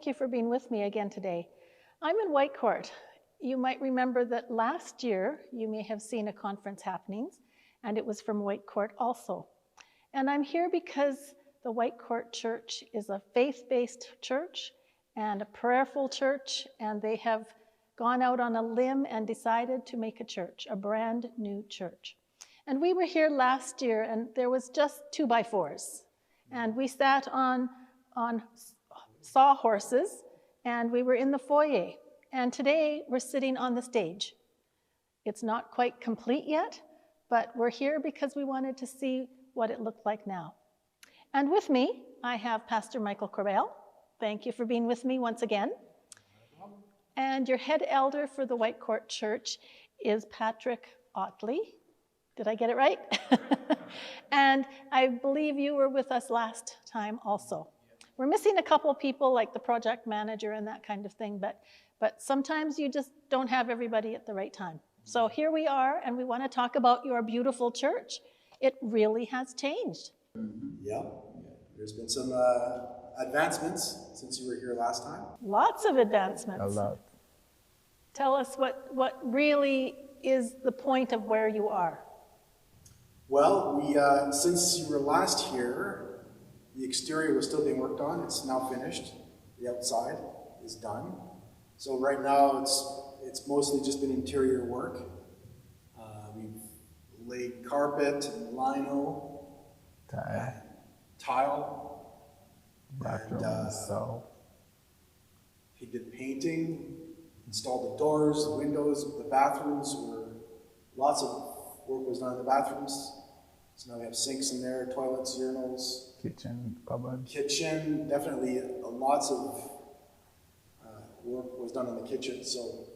you for being with me again today. I'm in Whitecourt. You might remember that last year you may have seen a conference happenings, and it was from Whitecourt also. And I'm here because the Whitecourt Church is a faith-based church and a prayerful church, and they have gone out on a limb and decided to make a church, a brand new church. And we were here last year, and there was just 2x4s. And we sat on sawhorses, and we were in the foyer. And today, we're sitting on the stage. It's not quite complete yet, but we're here because we wanted to see what it looked like now. And with me, I have Pastor Michael Corbell. Thank you for being with me once again. And your head elder for the Whitecourt Church is Patrick Otley. Did I get it right? And I believe you were with us last time also. We're missing a couple of people like the project manager and that kind of thing, but sometimes you just don't have everybody at the right time. So here we are, and we want to talk about your beautiful church. It really has changed. Yeah, there's been some advancements since you were here last time. Lots of advancements. A lot. Tell us what really is the point of where you are. Well, since you were last here, the exterior was still being worked on. It's now finished. The outside is done. So right now it's mostly just been interior work. We've laid carpet and lino, tile, bathroom, and so he did painting, installed the doors, the windows, the bathrooms were, lots of work was done in the bathrooms. So now we have sinks in there, toilets, urinals. kitchen, cupboard. Kitchen, definitely lots of work was done in the kitchen. So,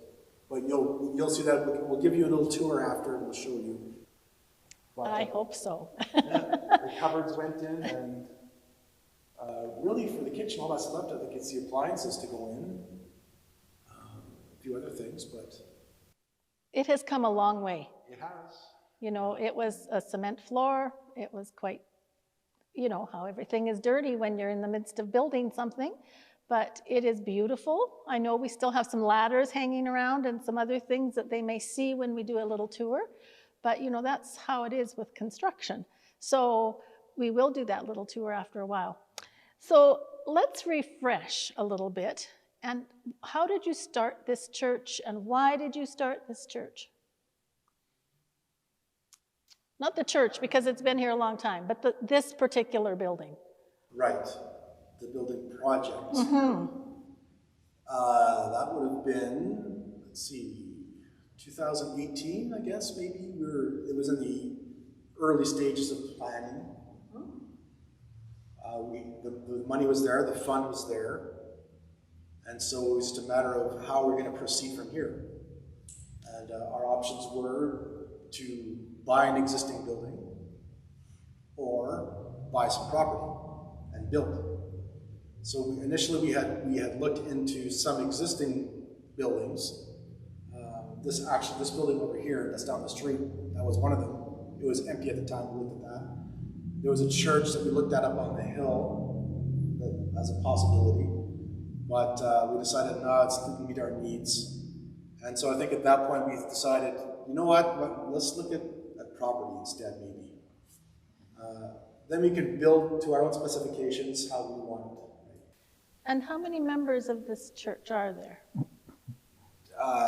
but you'll see that. We'll give you a little tour after and we'll show you. But, I hope so. the cupboards went in, and really for the kitchen, all that's left, I think it's the appliances to go in. A few other things, but It has come a long way. it has. You know, it was a cement floor. It was quite, you know, how everything is dirty when you're in the midst of building something. But it is beautiful. I know we still have some ladders hanging around and some other things that they may see when we do a little tour. But, you know, that's how it is with construction. So we will do that little tour after a while. So let's refresh a little bit. And how did you start this church, and why did you start this church? Not the church, because it's been here a long time, but this particular building. Right, the building project. Mm-hmm. That would have been, let's see, 2018, I guess, maybe. It was in the early stages of planning. The money was there, the fund was there, and so it was just a matter of how we're going to proceed from here. And our options were to buy an existing building or buy some property and build. So initially we had looked into some existing buildings. This building over here that's down the street, that was one of them. It was empty at the time we looked at that. There was a church that we looked at up on the hill as a possibility, but we decided no, it didn't meet our needs. And so I think at that point we decided, you know what, let's look at property instead, maybe. Then we can build to our own specifications how we want it. And how many members of this church are there?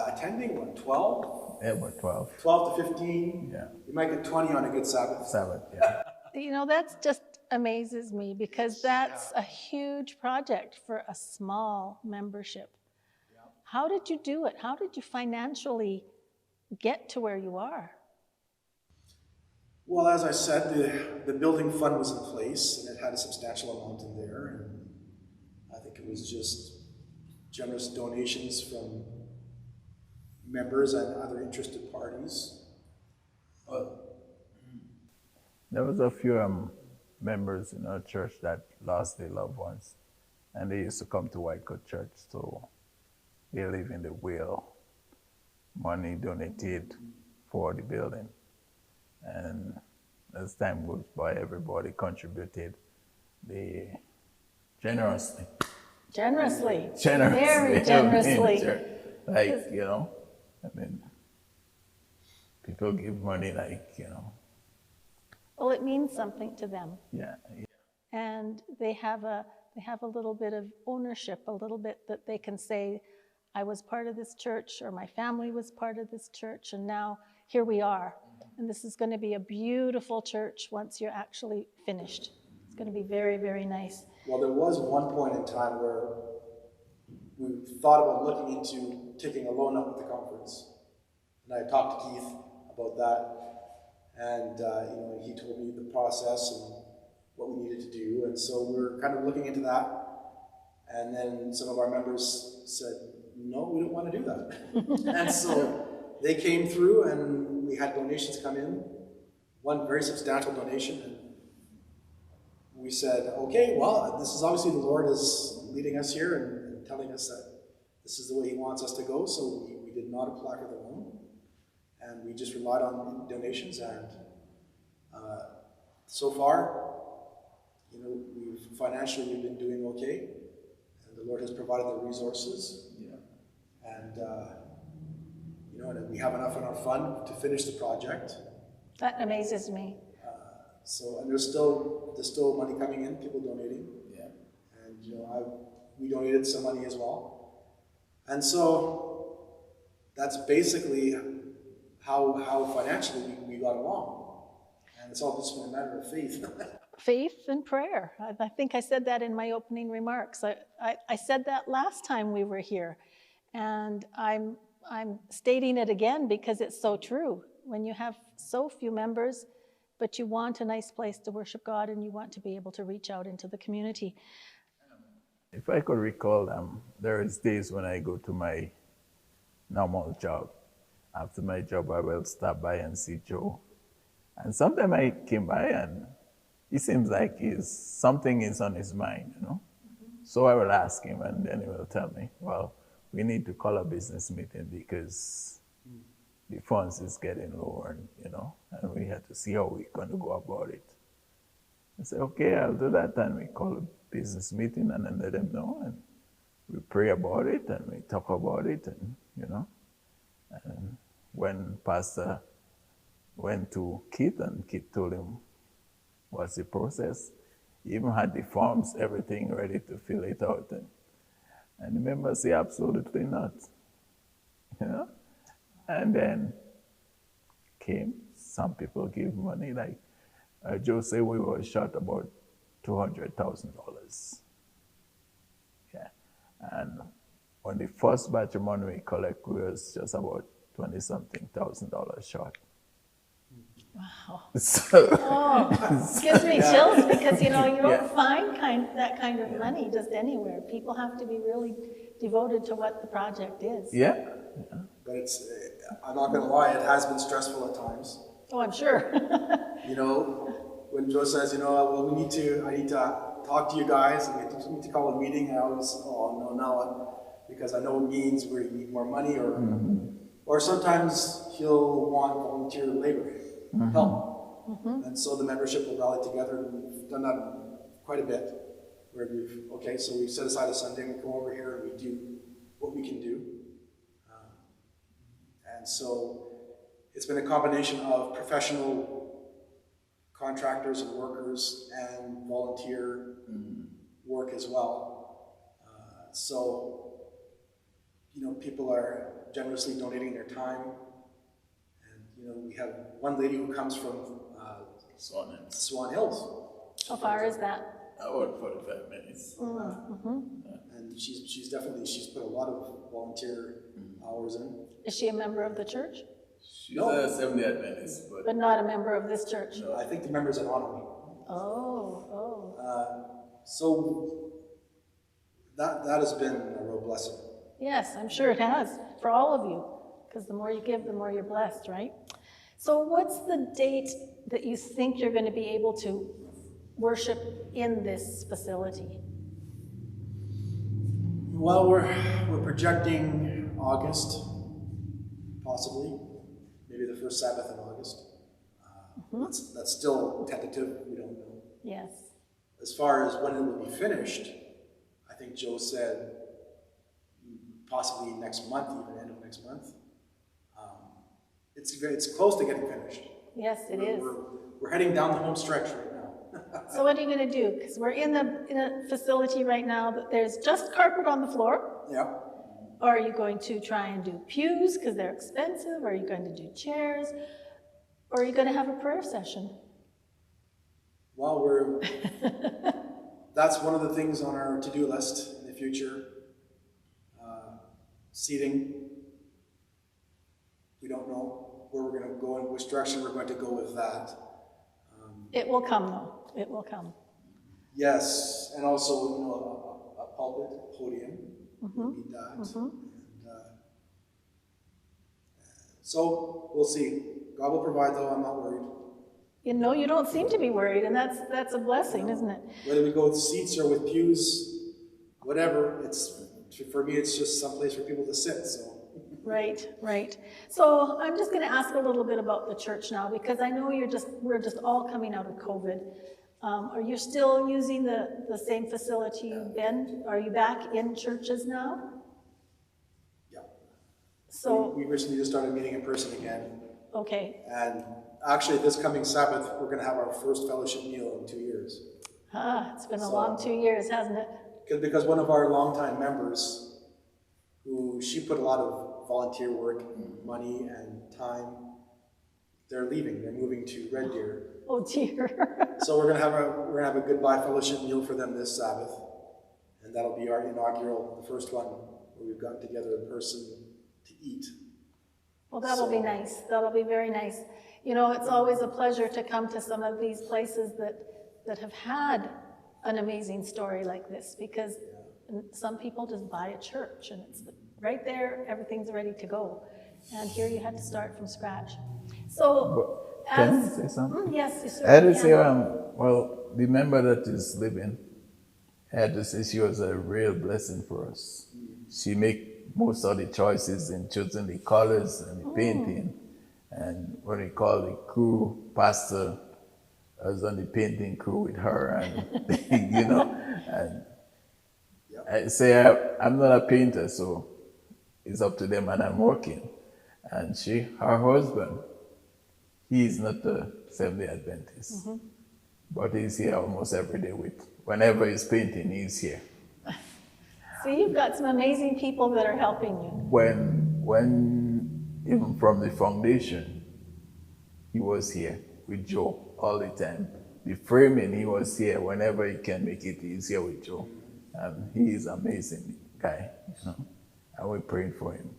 Attending, what, 12? Yeah, we're 12. 12 to 15. Yeah. You might get 20 on a good Sabbath. Sabbath, yeah. You know, that's just amazes me, because that's a huge project for a small membership. Yeah. How did you do it? How did you financially get to where you are? Well, as I said, the building fund was in place, and it had a substantial amount in there. And I think it was just generous donations from members and other interested parties. There was a few members in our church that lost their loved ones, and they used to come to Whitecourt Church, so they live in the will. Money donated for the building. And as time goes by, everybody contributed generously. Generously. Generously. Very In generously. church. Like, you know, I mean, people give money like, you know. Well, it means something to them. Yeah. And they have a little bit of ownership, a little bit that they can say, I was part of this church, or my family was part of this church, and now here we are. And this is going to be a beautiful church once you're actually finished. It's going to be very, very nice. Well, there was one point in time where we thought about looking into taking a loan out with the conference. And I talked to Keith about that. And he told me the process and what we needed to do. And so we were kind of looking into that. And then some of our members said, no, we don't want to do that. And so they came through and we had donations come in, one very substantial donation. And we said, okay, well, this is obviously the Lord is leading us here and telling us that this is the way he wants us to go. So we did not apply for the loan. And we just relied on donations. And so far, we've financially been doing okay. And the Lord has provided the resources. Yeah. And, and we have enough in our fund to finish the project. That amazes me. And there's still money coming in, people donating. Yeah. And, we donated some money as well. And so that's basically how financially we got along. And it's all just been a matter of faith. Faith and prayer. I think I said that in my opening remarks. I said that last time we were here. And I'm stating it again because it's so true. When you have so few members, but you want a nice place to worship God and you want to be able to reach out into the community. If I could recall, there is days when I go to my normal job. After my job, I will stop by and see Joe. And sometimes I came by and he seems like something is on his mind, Mm-hmm. So I will ask him and then he will tell me, well, we need to call a business meeting because the funds is getting lower, and we have to see how we're going to go about it. I say, okay, I'll do that. And we call a business meeting and then let them know. And we pray about it and we talk about it, and, And when Pastor went to Keith and Keith told him what's the process, he even had the forms, everything ready to fill it out. And the members say, absolutely not. And then came, some people give money, like Joe said we were short about $200,000. Yeah. And on the first batch of money we collect, we was just about $20-something thousand short. Wow. So, gives me chills because, you don't find that kind of money just anywhere. People have to be really devoted to what the project is. Yeah. But I'm not going to lie, it has been stressful at times. Oh, I'm sure. When Joe says, well, I need to talk to you guys, and we need to call a meeting, I always, because I know it means we need more money, or sometimes he'll want volunteer labor, help. Mm-hmm. And so the membership will rally together, and we've done that quite a bit, where so we've set aside a Sunday, we go over here and we do what we can do. And so it's been a combination of professional contractors and workers and volunteer work as well. People are generously donating their time. And, we have one lady who comes from Swan Hills. How far is that? About 45 minutes. Mm-hmm. And she's put a lot of volunteer hours in. Is she a member of the church? She's a Seventh-day Adventist, but not a member of this church? No, I think the members at honor me. So that has been a real blessing. Yes, I'm sure it has, for all of you, because the more you give, the more you're blessed, right? So what's the date that you think you're going to be able to worship in this facility? Well, we're projecting August, possibly, maybe the first Sabbath in August. That's still tentative, we don't know. Yes. As far as when it will be finished, I think Joe said possibly next month, even end of next month. It's close to getting finished. Yes, it is. We're heading down the home stretch right now. So what are you going to do? Because we're in a facility right now that there's just carpet on the floor. Yeah. Or are you going to try and do pews because they're expensive? Are you going to do chairs? Or are you going to have a prayer session? Well, that's one of the things on our to-do list in the future. Seating. We don't know where we're going to go and which direction we're going to go with that. It will come, though. It will come. Yes, and also, a pulpit, a podium. We need that. And, so we'll see. God will provide, though. I'm not worried. You don't seem to be worried, and that's a blessing, isn't it? Whether we go with seats or with pews, whatever, for me, it's just someplace for people to sit. So. Right. So I'm just going to ask a little bit about the church now, because I know we're just all coming out of COVID. Are you still using the same facility you've been? Are you back in churches now? Yeah. So we recently just started meeting in person again. Okay. And actually, this coming Sabbath, we're going to have our first fellowship meal in 2 years. It's been a long 2 years, hasn't it? Because one of our longtime members, she put a lot of volunteer work, money, and time, they're leaving. They're moving to Red Deer. Oh dear. So we're gonna have a goodbye fellowship meal for them this Sabbath, and that'll be our inaugural, the first one where we've gotten together in person to eat. Well, that'll be nice. That'll be very nice. It's always a pleasure to come to some of these places that have had an amazing story like this, because some people just buy a church and it's right there, everything's ready to go. And here you had to start from scratch. So, can I say something? Yes, you I had to certainly say, can. well, the member that is living, I had to say she was a real blessing for us. She make most of the choices in choosing the colors and the painting. And when we call the crew, pastor, I was on the painting crew with her, and and I say I'm not a painter, so it's up to them, and I'm working. And her husband, he is not a Seventh-day Adventist, but he's here almost every day whenever he's painting, he's here. So you've got some amazing people that are helping you. When even from the foundation, he was here with Joe all the time. The framing, he was here whenever he can make it, he's here with Joe. He is an amazing guy, and we're praying for him.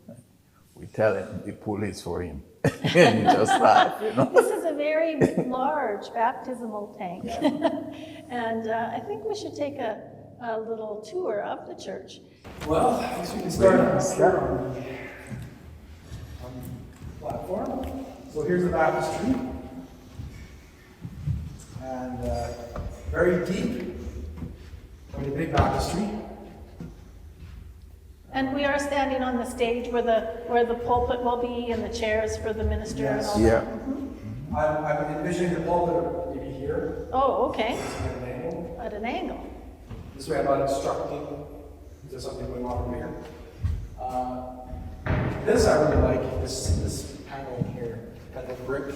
We tell him the pool is for him, and he just laughs. This is a very large baptismal tank, and I think we should take a little tour of the church. Well, I guess we can start on the platform. So here's the baptistry, and very deep, very big baptistry. And we are standing on the stage where the pulpit will be and the chairs for the minister and all that. I'm envisioning the pulpit maybe here. Oh, okay. At an angle. At an angle. This way I'm not obstructing. There's something going on over here. This I really like, this panel here, kind of brick.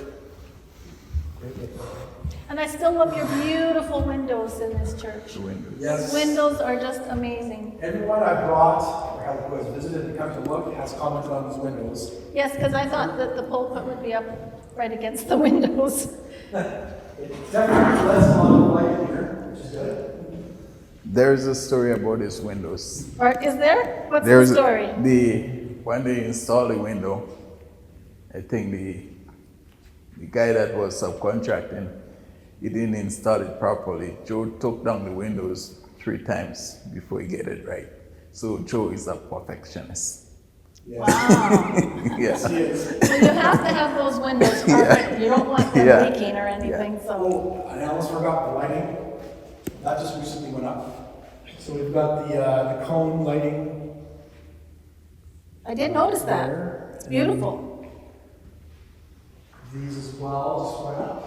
And I still love your beautiful windows in this church. Yes. Windows are just amazing. Everyone I brought or who has visited and come to look has commented on these windows. Yes, because I thought that the pulpit would be up right against the windows. It definitely lets a lot of light in here, which is good. There's a story about these windows. Is there? What's the story? When they installed the window, I think the guy that was subcontracting, he didn't install it properly. Joe took down the windows 3 times before he get it right. So Joe is a perfectionist. Yeah. Wow. Yes. So you have to have those windows perfect. You don't want them leaking or anything. So. Oh, and I almost forgot the lighting. That just recently went up. So we've got the cone lighting. I did notice that. There. It's beautiful. These as well just went up.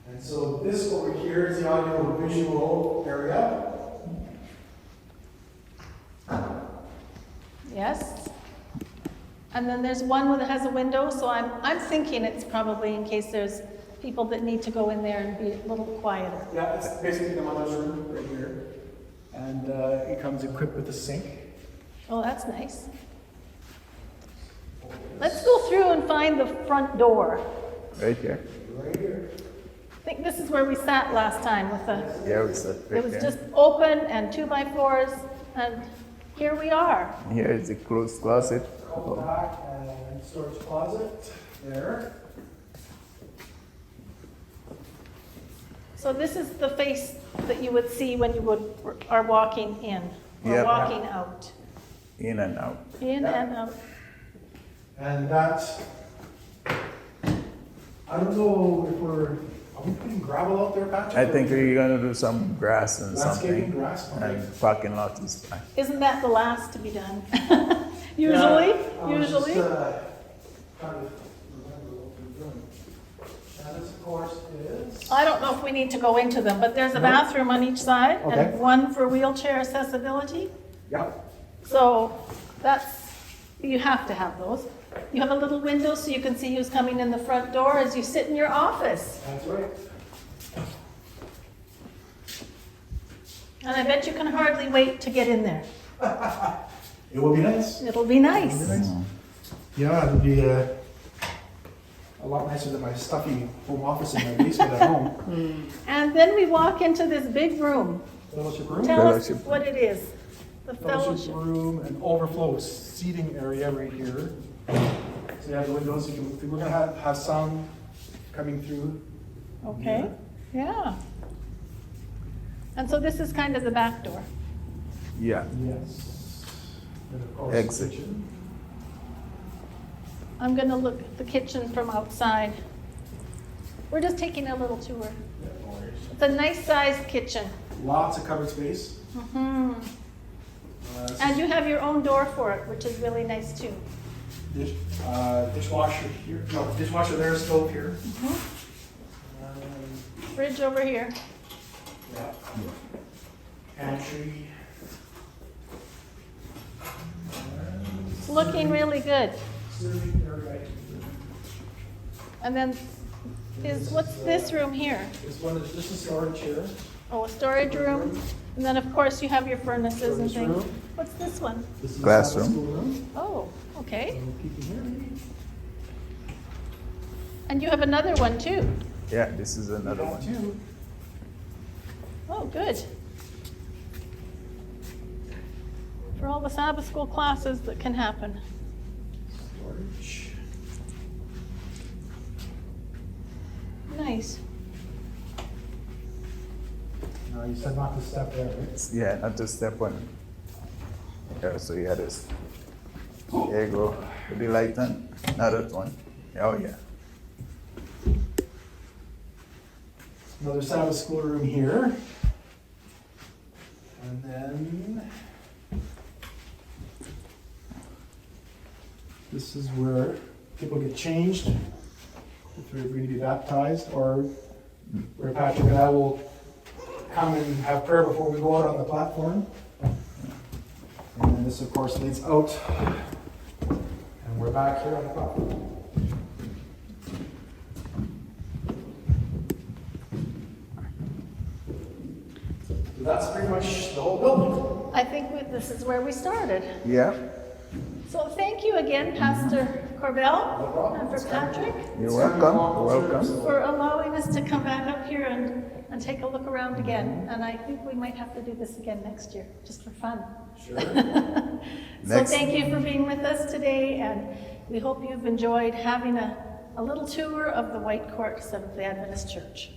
And so this over here is the audio visual area. Yes. And then there's one that has a window, so I'm thinking it's probably in case there's people that need to go in there and be a little quieter. Yeah, it's basically the mother's room right here. And it comes equipped with a sink. Oh, that's nice. Let's go through and find the front door. Right here. Right here. I think this is where we sat last time with the, Yeah, we said right it was there. just open and 2x4s, and here we are. Here is the closed closet. Go back and storage closet there. So this is the face that you would see when you are walking in or Yep. walking out. In and out. In and out. And that's, I don't know if are we putting gravel out there, Patrick? I think we're gonna do some grass and Landscaping, something. grass, okay. And parking lot is fine. Isn't that the last to be done? Usually, I was just, usually. trying to remember what we're doing. And this, of course, is. I don't know if we need to go into them, but there's a bathroom on each side Okay. and one for wheelchair accessibility. Yep. So that's, you have to have those. You have a little window so you can see who's coming in the front door as you sit in your office. That's right. And I bet you can hardly wait to get in there. It will be nice. It'll be nice. Yeah, it'll be a lot nicer than my stuffy home office in my basement at home. And then we walk into this big room. Fellowship room. Tell us Fellowship. what it is. The Fellowship fellowship. room and overflow seating area right here. So you have the windows, we're gonna have sound coming through. Okay, yeah. And so this is kind of the back door. Yeah. Yes. And of course, Exit. kitchen. I'm gonna look at the kitchen from outside. We're just taking a little tour. Yeah, no worries. It's a nice sized kitchen. Lots of covered space. Mhm. This And is you have your own door for it, which is really nice too. dishwasher here, no, dishwasher there, stove here. Fridge over here. Yeah. Pantry. It's looking really good. Serving area. And then what's this room here? This one is just a storage here. Oh, a storage room. And then, of course, you have your furnaces and Furnace things. room. What's this one? This is Classroom. the school room. Oh, So okay. we'll keep it here. And you have another one too. Yeah, this is another We one. have two. Oh, good. For all the Sabbath school classes that can happen. Storage. Nice. You said not to step there, right? Yeah, not to step on. Yeah, so you had this. There you go. With the light on. Not that one. Oh, yeah. Another Sabbath school room here. And then this is where people get changed if they're going to be baptized, or where Patrick and I will come and have prayer before we go out on the platform. And then this, of course, leads out. And we're back here on the platform. So that's pretty much the whole building. I think this is where we started. Yeah, So thank you again, Pastor Corbell, and for Patrick, you're welcome. You're welcome. for allowing us to come back up here and take a look around again. And I think we might have to do this again next year, just for fun. Sure. So Next- thank you for being with us today, and we hope you've enjoyed having a little tour of the Whitecourt Seventh-day Adventist Church.